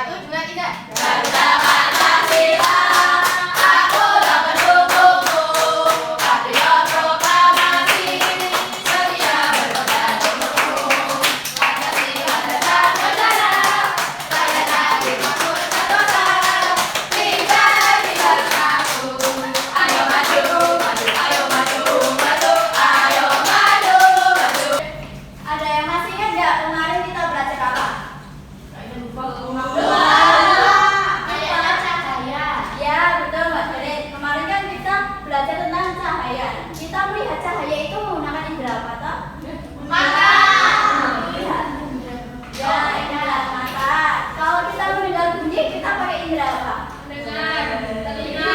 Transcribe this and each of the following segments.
1, 2, 3. Garuda Pancasila, aku tak pendukungmu. Patriot proklamasi, setia berpegang teguh. Pancasila tetap berjaya, rakyat lagi makmur tertata. Kita bersatu, ayo maju, maju, ayo maju, maju, ayo maju, maju. Ada yang masih ingat nggak kemarin kita belajar apa? Ya, betul Mbak Farid. Kemarin kan kita belajar tentang cahaya. Kita melihat cahaya itu menggunakan indera apa toh? Mata. Melihat. Ya, indera mata. Kalau kita mendengar bunyi, kita pakai indera apa? Dengar, telinga.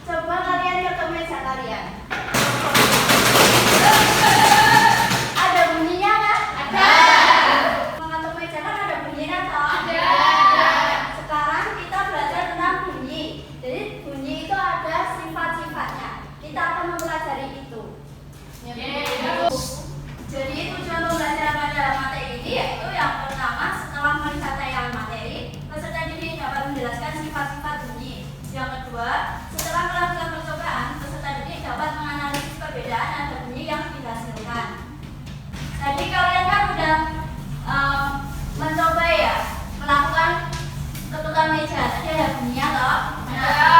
Coba kalian ke meja kalian. Ada bunyinya nggak? Ada. Mengatur meja kan ada bunyinya toh? Ada. Sekarang kita belajar tentang bunyi. Jadi bunyi itu ada sifat-sifatnya. Kita akan mempelajari itu. Jadi tujuan pembelajaran pada materi ini yaitu yang pertama, setelah melihat tayangan materi, peserta didik dapat menjelaskan sifat-sifat bunyi. Yang kedua, setelah melakukan percobaan, peserta didik dapat menganalisis perbedaan nada bunyi yang dihasilkan. Tadi kalian kan udah mencoba ya melakukan ketukan meja. Tadi ada bunyinya toh? Ada.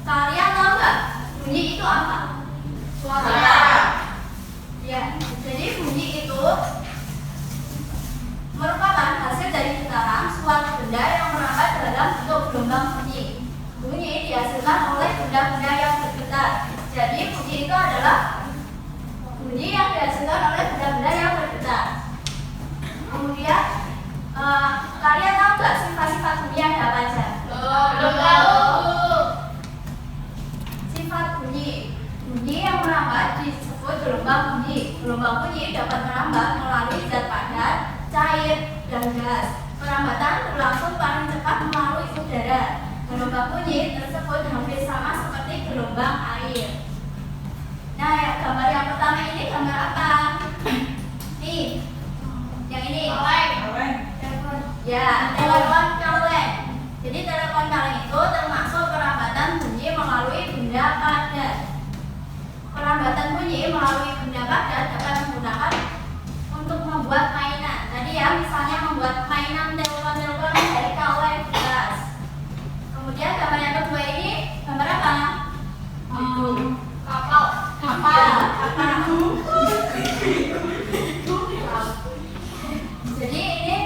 Kalian tahu nggak bunyi itu apa? Suara. Ya, jadi bunyi itu merupakan hasil dari putaran suatu benda yang merambat dalam bentuk gelombang bunyi. Bunyi dihasilkan oleh benda-benda yang bergetar. Jadi bunyi itu adalah bunyi yang dihasilkan oleh benda-benda yang bergetar. Kemudian kalian tahu nggak sifat-sifat bunyi yang ada apa aja? Belum tahu. Sifat bunyi. Bunyi yang merambat disebut gelombang bunyi. Gelombang bunyi dapat merambat melalui zat padat, cair, dan gas. Perambatan berlangsung paling cepat melalui udara. Gelombang bunyi tersebut hampir sama seperti gelombang air. Nah, ya, gambar yang pertama ini gambar apa? Nih, yang ini. Ya, telepon kaleng. Jadi telepon kaleng itu termasuk perambatan bunyi melalui benda padat. Perambatan bunyi melalui benda padat dapat menggunakan untuk membuat mainan. Tadi ya, misalnya membuat mainan telepon-telepon dari kaleng gelas. Kemudian gambar yang kedua ini gambar apa? Kapal. Kapal. Jadi ini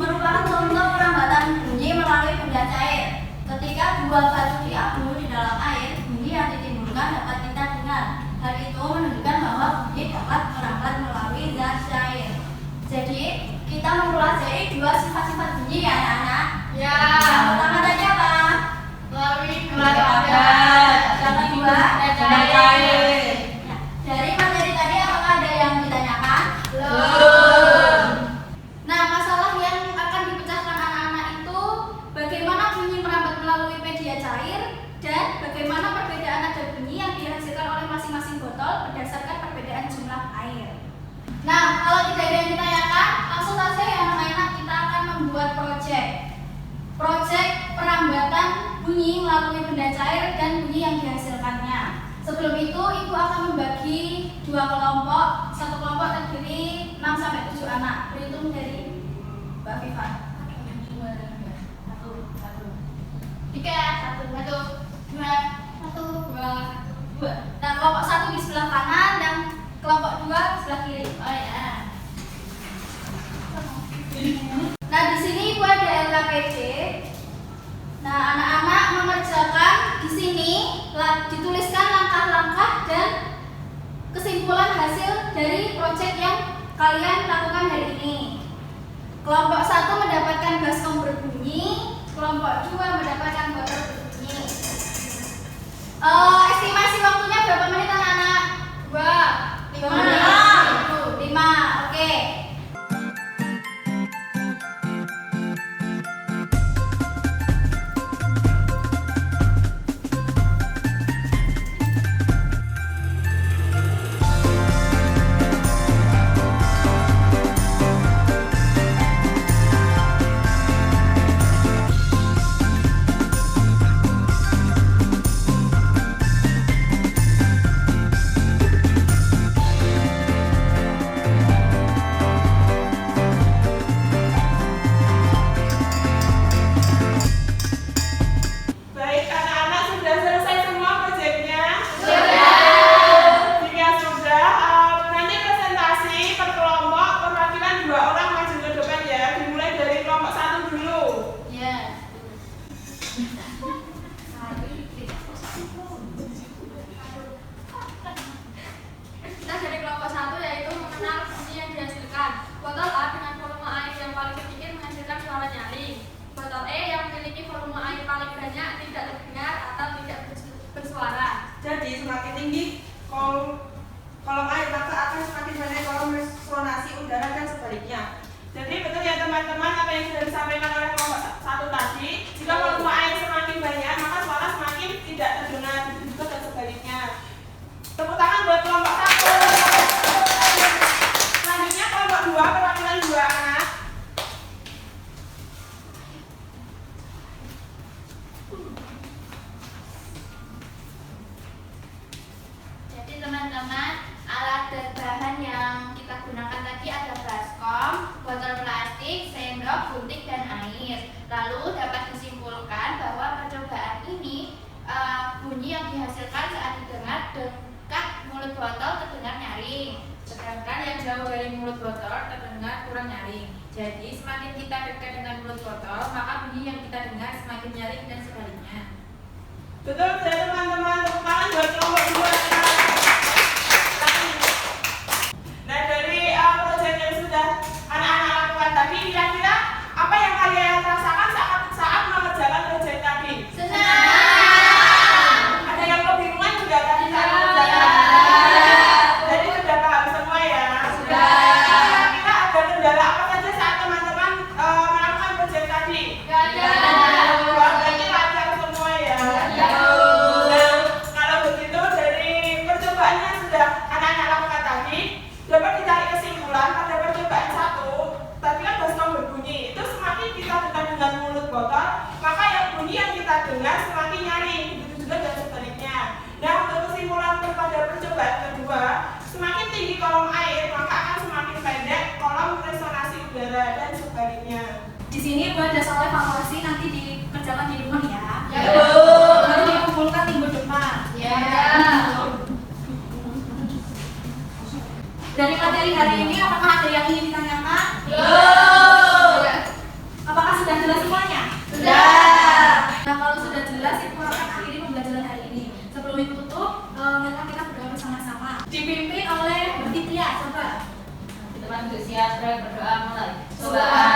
merupakan contoh perambatan bunyi melalui benda cair. Ketika dua batu diadu di dalam air, bunyi yang ditimbulkan dapat kita dengar. Hal itu menunjukkan bahwa bunyi dapat merambat melalui zat cair. Jadi kita mempelajari dua sifat-sifat bunyi ya anak-anak. Ya. Yang pertama tadi apa? Melalui Benda benda padat. Yang kedua benda cair. Nah, dari materi tadi apakah ada yang ditanyakan? Belum. Nah, masalah yang akan dipecahkan anak-anak itu bagaimana bunyi merambat melalui media cair dan bagaimana perbedaan nada bunyi yang dihasilkan oleh masing-masing botol berdasarkan perbedaan jumlah air. Nah, kalau tidak ada yang ditanyakan, langsung saja ya anak-anak, kita akan membuat project perambatan bunyi melalui benda cair dan bunyi yang dihasilkannya. Sebelum itu, ibu akan membagi dua kelompok. Satu kelompok terdiri 6 sampai 7 anak. Berhitung dari Mbak Viva. 1, 2, 3, 1, 2, 2. Nah, kelompok 1 di sebelah kanan dan kelompok 2 sebelah kiri. Oh ya. Nah, di sini ibu ada LKPD. Nah, anak-anak mengerjakan di sini dituliskan langkah-langkah dan kesimpulan hasil dari proyek yang kalian lakukan hari ini. Kelompok 1 mendapatkan baskom berbunyi, kelompok 2 mendapatkan botol berbunyi. Estimasi waktunya berapa menit anak-anak? 2, 5 menit. 5, oke. gunting dan air. Lalu dapat disimpulkan bahwa percobaan ini bunyi yang dihasilkan saat didengar dekat mulut botol terdengar nyaring, sedangkan yang jauh dari mulut botol terdengar kurang nyaring. Jadi semakin kita dekat dengan mulut botol, maka bunyi yang kita dengar semakin nyaring dan sebaliknya. Betul ya teman-teman, tepuk tangan buat kelompok 2. Nah dari proyek yang sudah anak-anak lakukan tadi, kira-kira apa yang kalian rasakan saat mengerjakan proyek tadi? Senang. Ada yang kebingungan juga tadi saat mengerjakan? Jadi sudah paham semua ya? Sudah. Kira-kira ada kendala apa saja saat teman-teman melakukan proyek tadi? Gak ada. Wah, berarti lancar semua ya? Ya. Nah, kalau begitu dari percobaan yang sudah anak-anak lakukan tadi, dapat ditarik kesimpulan pada percobaan 1. Tadi kan baskom berbunyi, itu semakin kita dekat dengan mulut botol, maka yang bunyi yang kita dengar semakin nyaring, begitu juga dan sebaliknya. Nah, untuk kesimpulan pada percobaan kedua, semakin tinggi kolom air, maka akan semakin pendek kolom resonansi udara dan sebaliknya. Di sini buat dasar evaluasi nanti dikerjakan di rumah ya. Ya. Nanti dikumpulkan minggu depan. Ya. Dari materi hari ini apakah ada yang ingin ditanyakan? Apakah sudah jelas semuanya? Sudah. Nah kalau sudah jelas itu akan akhiri pembelajaran hari ini. Sebelum itu tutup, mari kita berdoa bersama-sama. Dipimpin oleh Mbak Fitria, coba. Teman-teman bersiap berdoa mulai. Subhanallah.